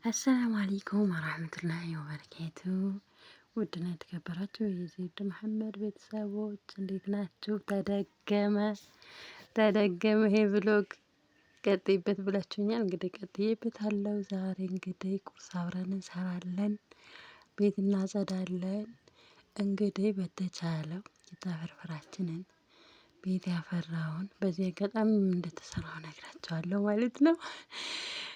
አሰላሙ አለይኩም ወራህመቱላሂ ወበረካቱ። ውድና የተከበራችሁ የዜድ መሐመድ ቤተሰቦች እንዴት ናችሁ? ተደገመ ይሄ ብሎግ ቀጥይበት ብላችሁኛል። እንግዲህ ቀጥዬበታለሁ። ዛሬ እንግዲህ ቁርስ አብረን እንሰራለን፣ ቤት እናጸዳለን። እንግዲህ በተቻለው ፍርፍራችንን ቤት ያፈራውን በዚህ አጋጣሚ እንደተሰራው ነግራቸዋለሁ ማለት ነው።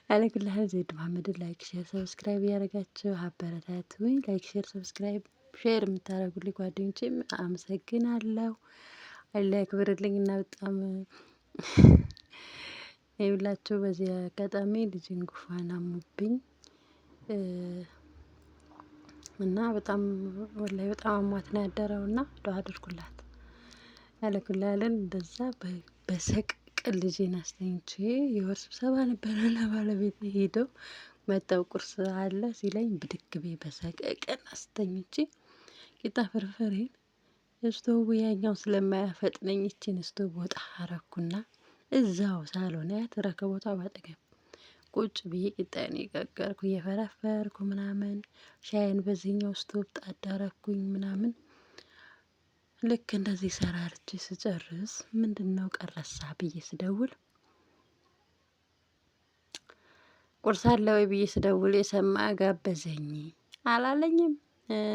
አለኩላህ ዜድ መሐመድን ላይክ ሼር ሰብስክራይብ ያደረጋችሁ አበረታቱኝ። ላይክ ሼር ሰብስክራይብ ሼር የምታደርጉልኝ ጓደኞቼም አመሰግናለሁ። አላህ ያክብርልኝ እና በጣም ይኸውላችሁ በዚህ አጋጣሚ ልጅን ጉንፋን አሞብኝ እና በጣም ወላሂ በጣም አሟት ነው ያደረውና ዱአ አድርጉላት። ያለኩላልን እንደዛ በሰቅቅን ልጄን አስተኝቼ የወር ስብሰባ ነበረና ባለቤቴ ሄደው መተው ቁርስ አለ ሲለኝ ብድግ ብዬ በሰቀቀን አስተኝቼ ቂጣ ፍርፍሬን ስቶቡ ያኛው ስለማያፈጥነኝ ይቺን ስቶብ ወጣ አረኩና እዛው ሳሎን አያት ረከቦቷ ባጠገብ ቁጭ ብዬ ቂጣዬን እየጋገርኩ እየፈረፈርኩ ምናምን ሻይን በዚህኛው ስቶብ ጣድ አረኩኝ ምናምን። ልክ እንደዚህ ሰራርቼ ስጨርስ ምንድነው ቀረሳ ብዬ ስደውል ቁርስ አለ ወይ ብዬ ስደውል የሰማ ጋበዘኝ አላለኝም።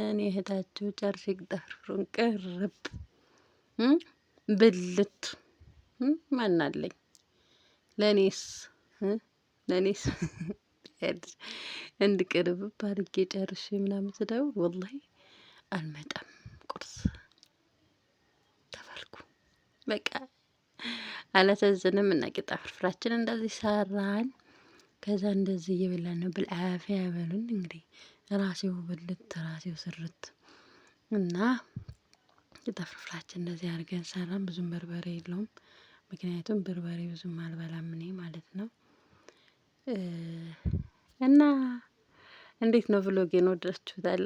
እኔ እህታችሁ ጨርሼ ቂጣ ፍርፍሩን ቅርብ ብልት ማን አለኝ ለኔስ እንድቅርብ አድርጌ ጨርሼ ምናምን ስደውል ወላሂ አልመጣም ቁርስ ተባልኩ። በቃ አላሳዝንም እና ቂጣ ፍርፍራችን እንደዚህ ሰራን። ከዛ እንደዚህ እየበላን ነው ብልአፊያ በሉን እንግዲህ ራሴው ብልት ራሴው ስርት እና ቂጣ ፍርፍራችን እንደዚህ አድርገን ሰራን። ብዙም በርበሬ የለውም ምክንያቱም በርበሬ ብዙም አልበላም እኔ ማለት ነው። እና እንዴት ነው ቭሎጌን ወዳችሁታል?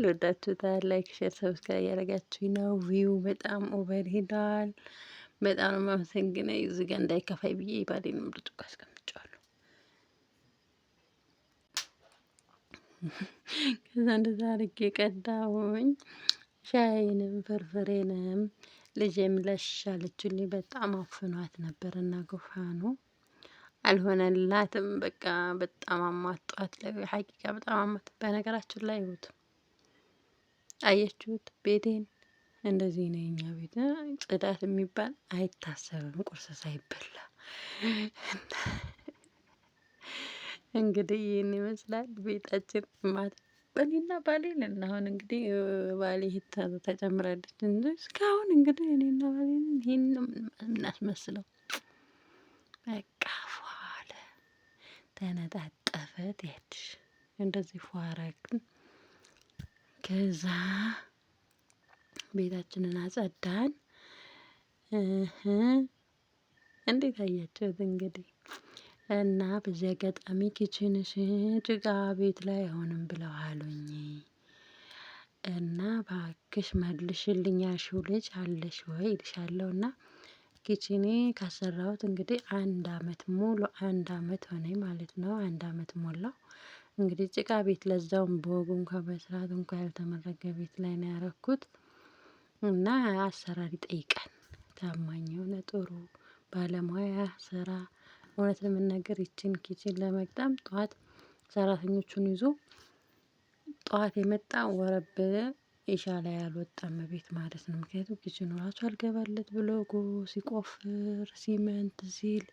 ወዳችሁታል? ላይክ ሼር ሰብስክራይብ ያደረጋችሁኝ ነው። ቪው በጣም ኦቨር ሄዷል። በጣም ነው የማመሰግነው። እዚህ ጋር እንዳይከፋይ ብዬ ባሌን ምርጡ አስቀምጫለሁ። ከዛ እንደዛ አድርጌ ቀዳሁኝ። ሻይንም ፍርፍሬንም ልጄም ለሽ አለችልኝ። በጣም አፍኗት ነበርና ጉንፋኑ አልሆነላትም። በቃ በጣም አሟት ጠዋት ላይ ሀቂቃ በጣም አሟት። በነገራችን ላይ ይሁት አያችሁት ቤቴን እንደዚህ ነው የኛ ቤት። ጽዳት የሚባል አይታሰብም ቁርስ ሳይበላ። እንግዲህ ይሄን ይመስላል ቤታችን ማለት እኔና ባሌ ነን። አሁን እንግዲህ ባሌ ተጨምራለች እንጂ እስካሁን እንግዲህ እኔና ባሌ ነን። ይሄን ነው የምናስመስለው። በቃ ፏ አለ ተነጣጠፈ ትያለሽ እንደዚህ ፏ አረግን። ከዛ ቤታችንን አጸዳን። እንዴት አያችሁት እንግዲህ እና በዚህ አጋጣሚ ኪችንሽ ጭቃ ቤት ላይ አይሆንም ብለው አሉኝ እና እባክሽ መልሽልኝ ያልሽው ልጅ አለሽ ወይ እልሻለሁ። እና ኪችኔ ካሰራሁት እንግዲህ አንድ አመት ሙሉ አንድ አመት ሆነኝ ማለት ነው። አንድ አመት ሞላው። እንግዲህ ጭቃ ቤት ለዛውም በወጉ እንኳን በስርዓት እንኳን ያልተመረገ ቤት ላይ ነው ያረኩት። እና አሰራር ይጠይቃል። ታማኝ የሆነ ጥሩ ባለሙያ ስራ እውነት ለመናገር ይቺን ኪችን ለመግጠም ጠዋት ሰራተኞቹን ይዞ ጠዋት የመጣ ወረብ ኢሻ ላይ አልወጣም ቤት ማለት ነው። ምክንያቱም ኪችኑ ራሱ አልገባለት ብሎ ሲቆፍር ሲመንት ሲል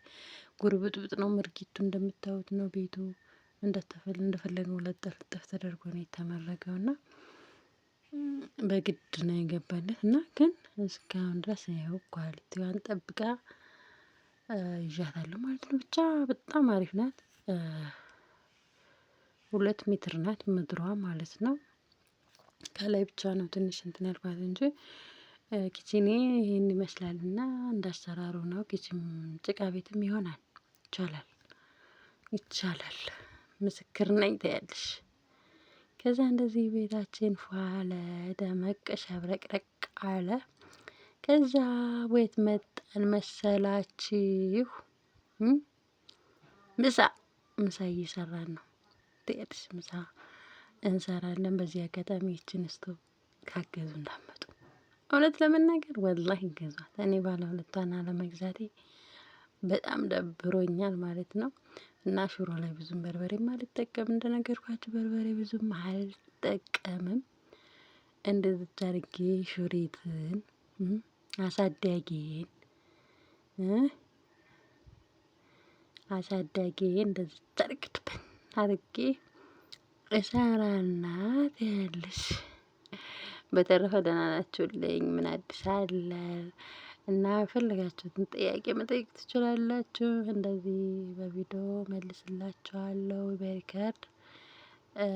ጉርብጥብጥ ነው። ምርጊቱ እንደምታዩት ነው። ቤቱ እንደፈለገው ለጠፍጠፍ ተደርጎ ነው የተመረገው እና በግድ ነው የገባለት እና ግን እስካሁን ድረስ ይኸው ኳሊቲዋን ጠብቃ ይዣታለሁ ማለት ነው። ብቻ በጣም አሪፍ ናት። 2 ሜትር ናት ምድሯ ማለት ነው። ከላይ ብቻ ነው ትንሽ እንትን ያልኳት እንጂ ኪችኔ ይሄን ይመስላልና እንዳሰራሩ ነው። ኪችን ጭቃ ቤትም ይሆናል ይቻላል ምስክር ነኝ ትያለሽ። ከዛ እንደዚህ ቤታችን ፏ አለ ደመቅ ሸብረቅረቅ አለ። ከዛ ወየት መጣን መሰላችሁ? ምሳ እየሰራን ነው። ትሄድሽ ምሳ እንሰራለን። በዚህ አጋጣሚ ይችን ስቶቭ ካገዙ እንዳመጡ እውነት ለመናገር ወላሂ ይገዟት። እኔ ባለ ሁለቷን አለመግዛቴ በጣም ደብሮኛል ማለት ነው። እና ሽሮ ላይ ብዙም በርበሬም አልጠቀም እንደነገርኳችሁ በርበሬ ብዙም አልጠቀምም። እንደዚች አድርጌ ሹሪትን አሳዳጊን እንደዚህ ጠርቅድብን አድርጌ እሰራና ትያለሽ። በተረፈ ደህና ናችሁልኝ? ምን አዲስ አለ? እና የፈለጋችሁትን ጥያቄ መጠየቅ ትችላላችሁ። እንደዚህ በቪዲዮ መልስላችኋለሁ በሪከርድ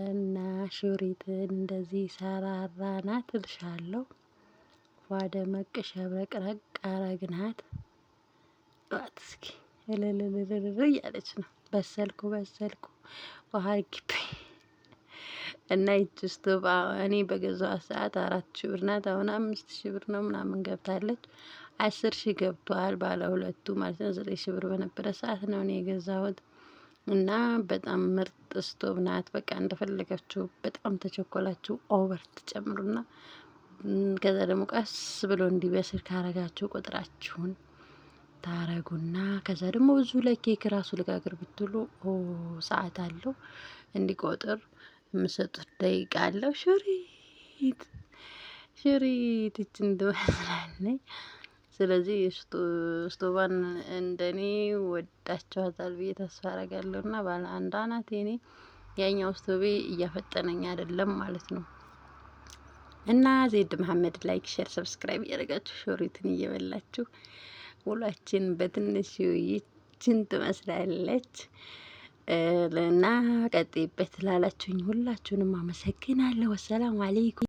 እና ሹሪትን እንደዚህ ሰራራናት እልሻለሁ። ደመቅ ሸብረቅረቅ አረግናት። እስኪ እልልልልል እያለች ነው። በሰልኩ ውሃ ግቢ እና ይቺ ስቶቭ እኔ በገዛኋት ሰዓት 4,000 ብር ናት። አሁን 5,000 ብር ነው ምናምን ገብታለች። 10,000 ገብቷል ባለ ሁለቱ ማለት ነው። 9,000 ብር በነበረ ሰዓት ነው እኔ የገዛሁት። እና በጣም ምርጥ ስቶቭ ናት። በቃ እንደፈለጋችሁ በጣም ተቸኮላችሁ ኦቨር ትጨምሩና ከዛ ደግሞ ቀስ ብሎ እንዲበስል ካረጋችሁ ቁጥራችሁን ታረጉና ከዛ ደግሞ ብዙ ለኬክ ራሱ ልጋግር ብትሉ ሰዓት አለው እንዲቆጥር የምሰጡት ደቂቃ አለው። ሹሪት ይችን ትመስላለች። ስለዚህ ስቶቫን እንደኔ ወዳቸዋታል ብዬ ተስፋ አረጋለሁ። እና ባለ አንዷ ናት የኔ። ያኛው ስቶቬ እያፈጠነኝ አይደለም ማለት ነው። እና ዜድ መሐመድ ላይክ፣ ሼር፣ ሰብስክራይብ እያደረጋችሁ ሹሪትን እየበላችሁ ውሏችን በትንሹ ይችን ትመስላለች። እና ቀጥይበት ላላችሁኝ ሁላችሁንም አመሰግናለሁ። ወሰላሙ አለይኩም።